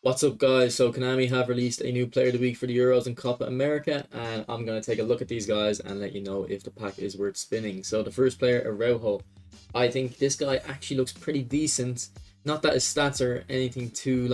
What's up, guys? So Konami have released a new Player of the Week for the Euros and Copa America, and I'm going to take a look at these guys and let you know if the pack is worth spinning. So the first player, Araujo. I think this guy actually looks pretty decent. Not that his stats are anything too,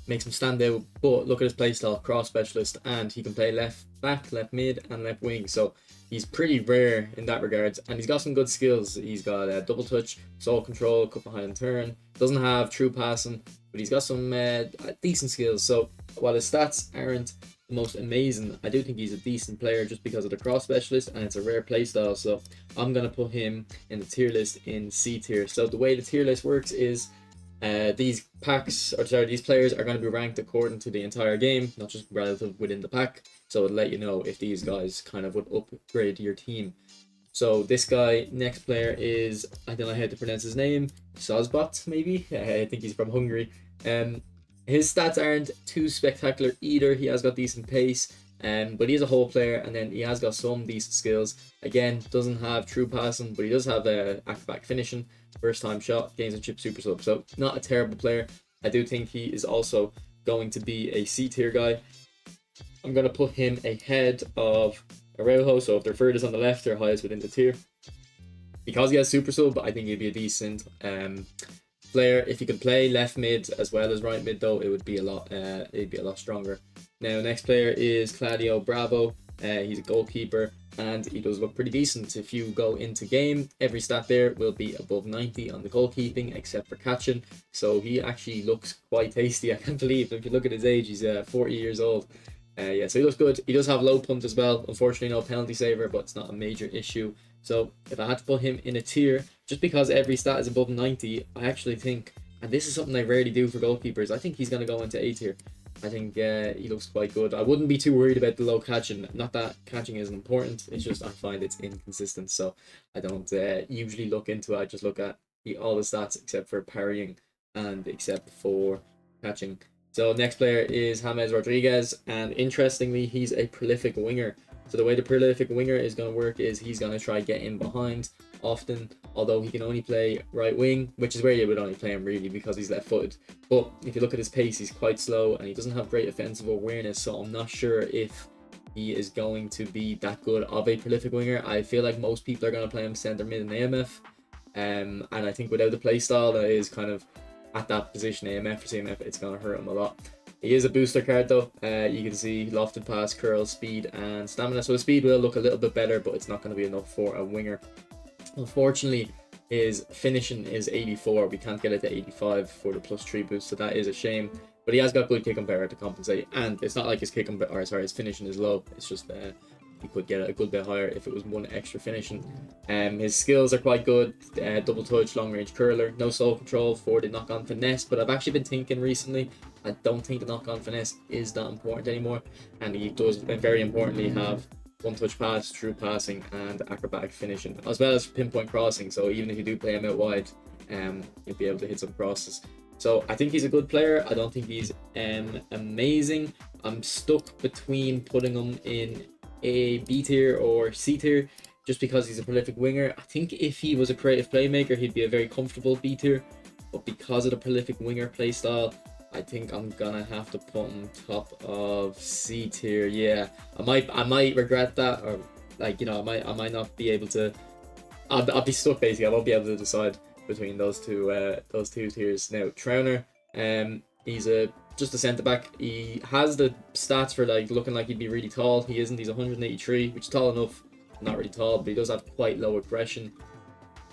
makes him stand out, but look at his playstyle, cross specialist, and he can play left back, left mid, and left wing. So he's pretty rare in that regards, and he's got some good skills. He's got double touch, soul control, cut behind and turn. Doesn't have true passing, but he's got some decent skills. So while his stats aren't the most amazing, I do think he's a decent player just because of the cross specialist, and it's a rare playstyle. So I'm gonna put him in the tier list in C tier. So the way the tier list works is these players are going to be ranked according to the entire game, not just relative within the pack. So it'll let you know if these guys kind of would upgrade your team. So this guy, next player is, I don't know how to pronounce his name, Sozbot maybe? I think he's from Hungary. His stats aren't too spectacular either. He has got decent pace, but he's a whole player, and then he has got some decent skills. Again, doesn't have true passing, but he does have acrobatic finishing, first time shot, gains a chip super sub. So not a terrible player. I do think he is also going to be a C tier guy. I'm going to put him ahead of Araujo, so if they're furthest on the left, they're highest within the tier. Because he has super sub, I think he'd be a decent player. If he could play left mid as well as right mid, though, it would be a lot. It'd be a lot stronger. Now, next player is Claudio Bravo. He's a goalkeeper, and he does look pretty decent. If you go into game, every stat there will be above 90 on the goalkeeping, except for catching. So he actually looks quite tasty. I can't believe, if you look at his age, he's 40 years old. Yeah, so he looks good. He does have low punt as well. Unfortunately, no penalty saver, but it's not a major issue. So if I had to put him in a tier, just because every stat is above 90, I actually think, and this is something I rarely do for goalkeepers, I think he's going to go into A tier. I think he looks quite good. I wouldn't be too worried about the low catching. Not that catching isn't important. It's just I find it's inconsistent. So I don't usually look into it. I just look at all the stats except for parrying and except for catching. So next player is James Rodriguez, and interestingly, he's a prolific winger. So the way the prolific winger is going to work is he's going to try get in behind often, although he can only play right wing, which is where you would only play him really because he's left-footed. But if you look at his pace, he's quite slow and he doesn't have great offensive awareness, so I'm not sure if he is going to be that good of a prolific winger. I feel like most people are going to play him centre mid and AMF, and I think without the play style that is kind of at that position, AMF or CMF, it's going to hurt him a lot. He is a booster card though. You can see lofted pass, curl, speed, and stamina. So the speed will look a little bit better, but it's not going to be enough for a winger. Unfortunately, his finishing is 84. We can't get it to 85 for the +3 boost, so that is a shame. But he has got good kick and power to compensate, and it's not like his his finishing is low. It's just he could get it a good bit higher if it was one extra finishing. His skills are quite good. Double touch, long range curler, no soul control for the knock on finesse. But I've actually been thinking recently, I don't think the knock on finesse is that important anymore, and he does very importantly have one touch pass, true passing, and acrobatic finishing, as well as pinpoint crossing. So even if you do play him out wide, you'll be able to hit some crosses. So I think he's a good player. I don't think he's amazing. I'm stuck between putting him in a B tier or C tier, just because he's a prolific winger. I think if he was a creative playmaker, he'd be a very comfortable B tier, but because of the prolific winger playstyle, I think I'm gonna have to put him top of C tier. Yeah, I might regret that, or I might not be able to. I'll be stuck basically. I won't be able to decide between those two tiers. Now Trauner, he's just a centre back. He has the stats for looking like he'd be really tall. He isn't. He's 183, which is tall enough. Not really tall, but he does have quite low aggression.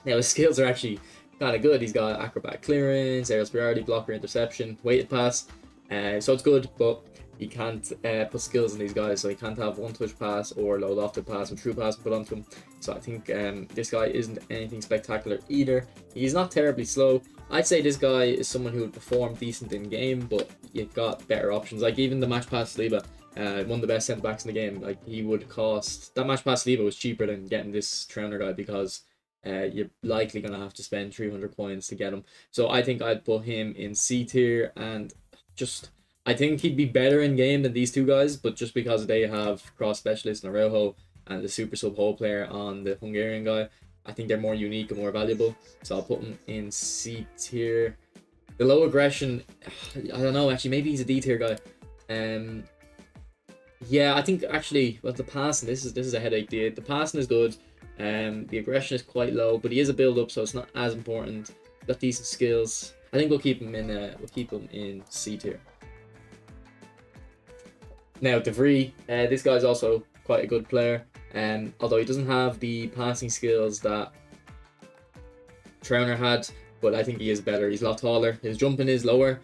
Now his skills are actually kind of good. He's got acrobatic clearance, aerial superiority, blocker, interception, weighted pass. So it's good, but he can't put skills in these guys. So he can't have one touch pass or low lofted pass and true pass put onto him. So I think this guy isn't anything spectacular either. He's not terribly slow. I'd say this guy is someone who would perform decent in game, but you've got better options. Like even the match pass Saliba, one of the best centre backs in the game. Like he would cost, that match pass Saliba was cheaper than getting this Trauner guy, because you're likely going to have to spend 300 coins to get him. So I think I'd put him in C tier, and I think he'd be better in game than these two guys, but just because they have cross specialist and Araujo and the super sub hole player on the Hungarian guy, I think they're more unique and more valuable. So I'll put them in C tier. The low aggression, I don't know. Actually, maybe he's a D tier guy. Um, yeah, I think actually, well, the passing, this is a headache. The passing is good. The aggression is quite low, but he is a build up, so it's not as important. Got decent skills. I think we'll keep him in C tier. Now DeVries, this guy's also quite a good player. Although he doesn't have the passing skills that Trauner had, but I think he is better. He's a lot taller. His jumping is lower.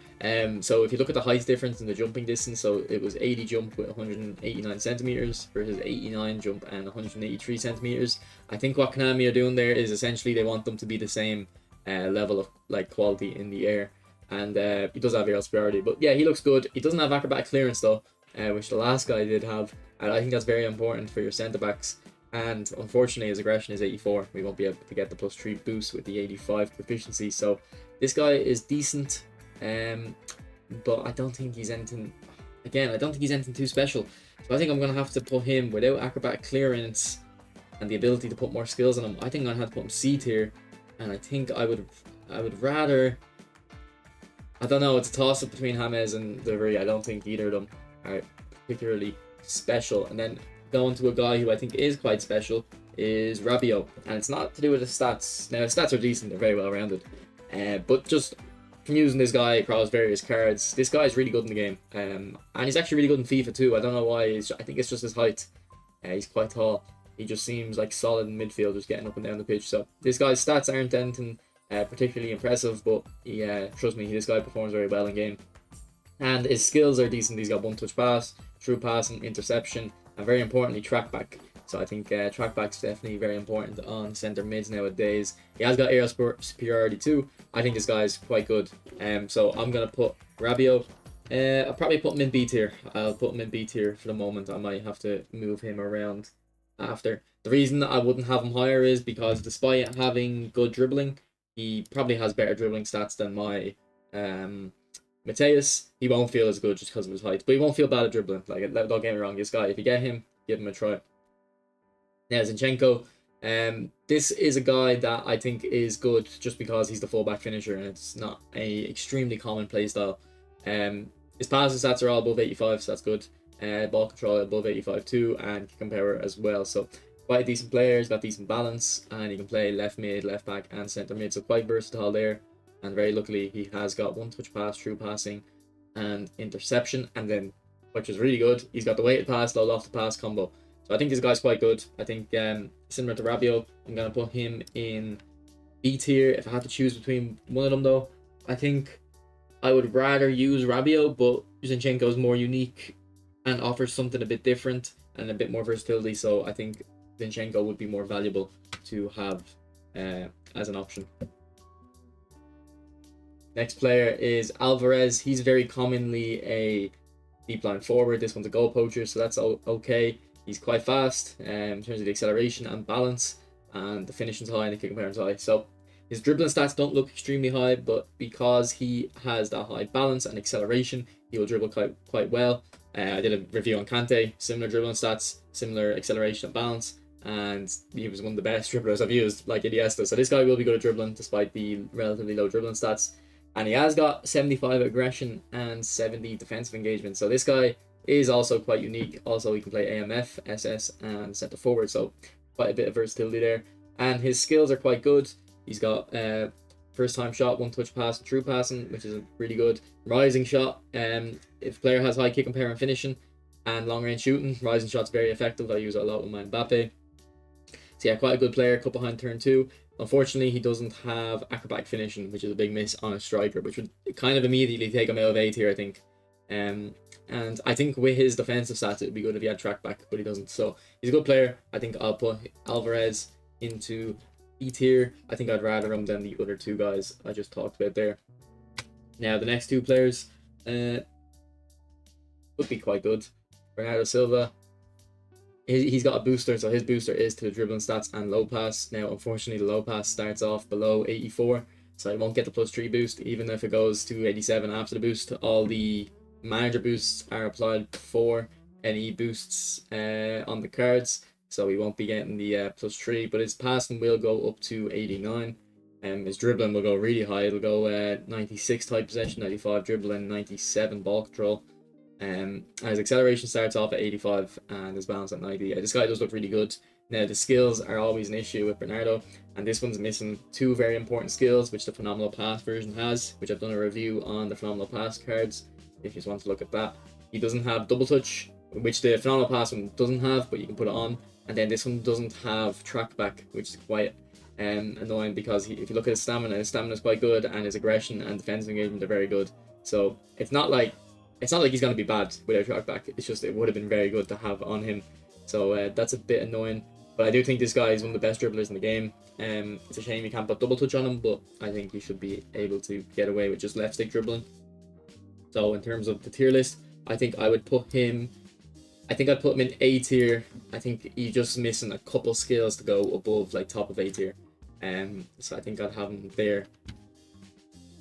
So if you look at the height difference in the jumping distance, so it was 80 jump with 189 centimeters versus 89 jump and 183 centimeters. I think what Konami are doing there is essentially they want them to be the same level of like quality in the air, and he does have aerial superiority. But yeah, he looks good. He doesn't have acrobatic clearance though, which the last guy did have, and I think that's very important for your centre backs. And unfortunately, his aggression is 84. We won't be able to get the +3 boost with the 85 proficiency. So this guy is decent, but I don't think he's anything. Again, I don't think he's anything too special. So I think I'm gonna have to put him without acrobatic clearance and the ability to put more skills on him. I think I'm gonna have to put him C tier, and I think I would rather. I don't know. It's a toss up between James and DeVries. I don't think either of them are particularly special. And then going to a guy who I think is quite special is Rabiot, and it's not to do with his stats. Now his stats are decent; they're very well rounded, but just from using this guy across various cards, this guy is really good in the game, and he's actually really good in FIFA too. I don't know why. I think it's just his height. He's quite tall. He just seems like solid in midfield, just getting up and down the pitch. So this guy's stats aren't anything particularly impressive, but trust me, this guy performs very well in game, and his skills are decent. He's got one touch pass, true passing, interception, and very importantly, track back. So I think track back's definitely very important on centre mids nowadays. He has got aerial superiority too. I think this guy's quite good. So I'm gonna put Rabiot. I'll probably put him in B tier. I'll put him in B tier for the moment. I might have to move him around after. The reason I wouldn't have him higher is because despite having good dribbling, he probably has better dribbling stats than my Mateus. He won't feel as good just because of his height, but he won't feel bad at dribbling. Like, don't get me wrong, this guy, if you get him, give him a try. Now Zinchenko, this is a guy that I think is good just because he's the fullback finisher, and it's not a extremely common play style. His passing stats are all above 85, so that's good. Ball control above 85 too, and kick and power as well. So quite a decent player. He's got decent balance, and he can play left mid, left back, and centre mid. So quite versatile there. And very luckily, he has got one touch pass, true passing, and interception. And then, which is really good, he's got the weighted pass, low lofted pass combo. So I think this guy's quite good. I think similar to Rabiot, I'm gonna put him in B tier. If I had to choose between one of them, though, I think I would rather use Rabiot, but Zinchenko is more unique and offers something a bit different and a bit more versatility. So I think Zinchenko would be more valuable to have as an option. Next player is Alvarez. He's very commonly a deep line forward. This one's a goal poacher, so that's okay. He's quite fast in terms of the acceleration and balance, and the finishing's high and the kicking power's high. So his dribbling stats don't look extremely high, but because he has that high balance and acceleration, he will dribble quite well. I did a review on Kante, similar dribbling stats, similar acceleration and balance, and he was one of the best dribblers I've used, like Iniesta. So this guy will be good at dribbling despite the relatively low dribbling stats. And he has got 75 aggression and 70 defensive engagement. So this guy is also quite unique. Also, he can play AMF, SS, and centre forward. So quite a bit of versatility there. And his skills are quite good. He's got first time shot, one touch pass, and true passing, which is really good. Rising shot. If a player has high kick and power and finishing, and long range shooting, rising shot's very effective. I use it a lot with my Mbappe. So yeah, quite a good player. Cut behind turn 2. Unfortunately, he doesn't have acrobatic finishing, which is a big miss on a striker, which would kind of immediately take him out of A tier, I think. And I think with his defensive stats, it'd be good if he had track back, but he doesn't. So he's a good player. I think I'll put Alvarez into B tier. I think I'd rather him than the other two guys I just talked about there. Now, the next two players would be quite good. Bernardo Silva. He's got a booster, so his booster is to the dribbling stats and low pass. Now, unfortunately, the low pass starts off below 84, so he won't get the +3 boost, even if it goes to 87 after the boost. All the manager boosts are applied before any boosts on the cards, so he won't be getting the +3, but his passing will go up to 89. His dribbling will go really high. It'll go 96 type possession, 95 dribbling, 97 ball control. And his acceleration starts off at 85 and his balance at 90. This guy does look really good. Now, the skills are always an issue with Bernardo, and this one's missing two very important skills, which the Phenomenal Pass version has, which I've done a review on the Phenomenal Pass cards, if you just want to look at that. He doesn't have double touch, which the Phenomenal Pass one doesn't have, but you can put it on. And then this one doesn't have track back, which is quite annoying, because if you look at his stamina is quite good, and his aggression and defensive engagement are very good. So it's not like he's going to be bad without track back. It's just it would have been very good to have on him. So that's a bit annoying. But I do think this guy is one of the best dribblers in the game. It's a shame you can't put double touch on him, but I think he should be able to get away with just left stick dribbling. So in terms of the tier list, I think I would put him. I think I'd put him in A tier. I think he's just missing a couple skills to go above like top of A tier. So I think I'd have him there.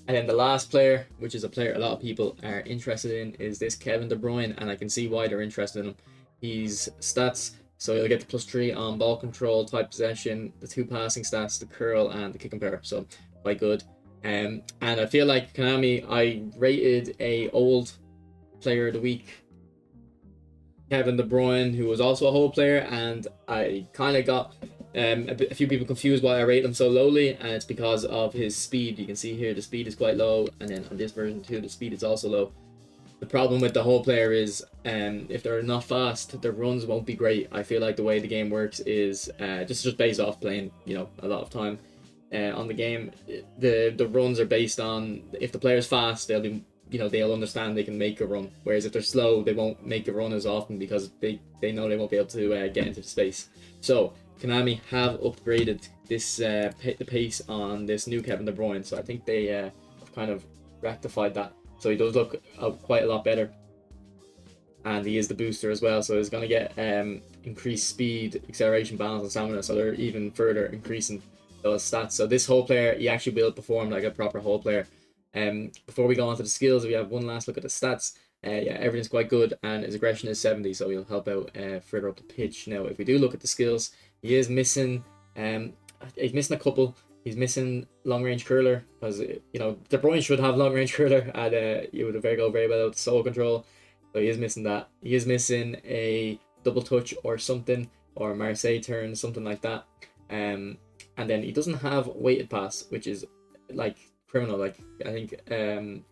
And then the last player, which is a player a lot of people are interested in, is this Kevin De Bruyne, and I can see why they're interested in him. His stats, so he'll get the +3 on ball control, type possession, the 2 passing stats, the curl, and the kick and power. So quite good. And I feel like Konami, I rated a old player of the week, Kevin De Bruyne, who was also a whole player, and I kind of got a few people confused why I rate him so lowly, and it's because of his speed. You can see here the speed is quite low, and then on this version too, the speed is also low. The problem with the whole player is if they're not fast, their runs won't be great. I feel like the way the game works is just based off playing, a lot of time on the game. The runs are based on, if the player's fast, they'll be, they'll understand they can make a run. Whereas if they're slow, they won't make a run as often, because they know they won't be able to get into the space. So Konami have upgraded this the pace on this new Kevin De Bruyne, so I think they have kind of rectified that. So he does look quite a lot better, and he is the booster as well, so he's going to get increased speed, acceleration, balance, and stamina, so they're even further increasing those stats. So this whole player, he actually will perform like a proper whole player. Before we go on to the skills, we have one last look at the stats. Yeah, everything's quite good, and his aggression is 70, so he'll help out further up the pitch. Now, if we do look at the skills, he is missing he's missing a couple. He's missing long range curler, because De Bruyne should have long range curler, and you would go very well with soul control. So he is missing that. He is missing a double touch or something, or Marseille turn, something like that. And then he doesn't have weighted pass, which is like criminal. Like, I think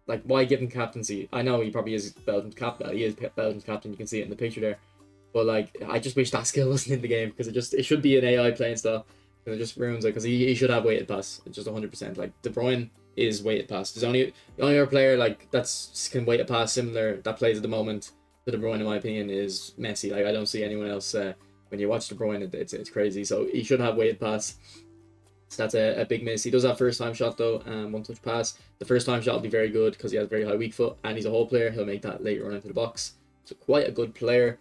like, why give him captaincy? I know he probably is Belgium's captain. He is Belgium's captain. You can see it in the picture there. But like, I just wish that skill wasn't in the game, because it should be an AI playing style. And it just ruins it, because he should have weighted pass. It's just 100%. Like, De Bruyne is weighted pass. There's the only other player like that's can weighted pass similar that plays at the moment to De Bruyne, in my opinion, is Messi. Like, I don't see anyone else. When you watch De Bruyne, it's crazy. So he should have weighted pass. So that's a big miss. He does have first time shot though, and one touch pass. The first time shot will be very good, because he has very high weak foot, and he's a whole player. He'll make that late run into the box. So quite a good player.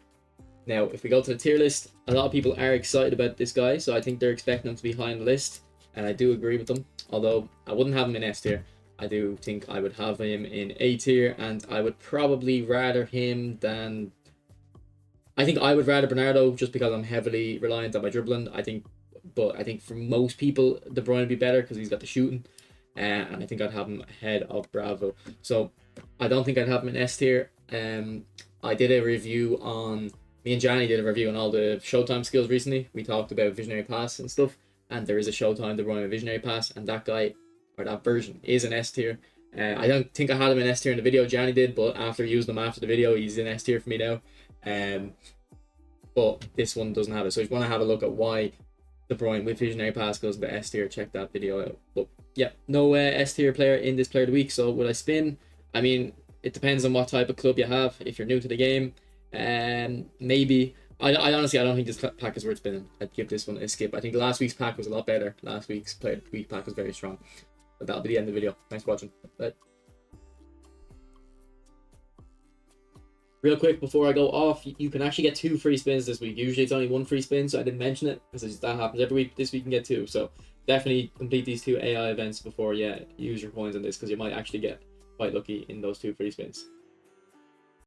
Now, if we go to the tier list, a lot of people are excited about this guy, so I think they're expecting him to be high on the list, and I do agree with them. Although I wouldn't have him in S tier. I do think I would have him in A tier, and I would probably rather him than. I think I would rather Bernardo, just because I'm heavily reliant on my dribbling. But I think for most people, De Bruyne would be better, because he's got the shooting, and I think I'd have him ahead of Bravo. So I don't think I'd have him in S tier. I did a review on. Me and Johnny did a review on all the Showtime skills recently. We talked about Visionary Pass and stuff, and there is a Showtime De Bruyne Visionary Pass, and that guy, or that version, is an S tier. I don't think I had him in S tier in the video, Johnny did, but after using him after the video, he's in S tier for me now. But this one doesn't have it, so if you want to have a look at why De Bruyne with Visionary Pass goes into S tier, check that video out. But yeah, no S tier player in this player of the week. So would I spin? I mean, it depends on what type of club you have. If you're new to the game, maybe. I honestly, I don't think this pack is worth spinning. I'd give this one a skip. I think last week's pack was a lot better. Last week's player of the week pack was very strong. But that'll be the end of the video. Thanks for watching. Bye. Real quick before I go off, you can actually get 2 free spins this week. Usually it's only 1 free spin, so I didn't mention it, because that happens every week. This week you can get 2, so definitely complete these 2 AI events before you use your coins on this, because you might actually get quite lucky in those 2 free spins.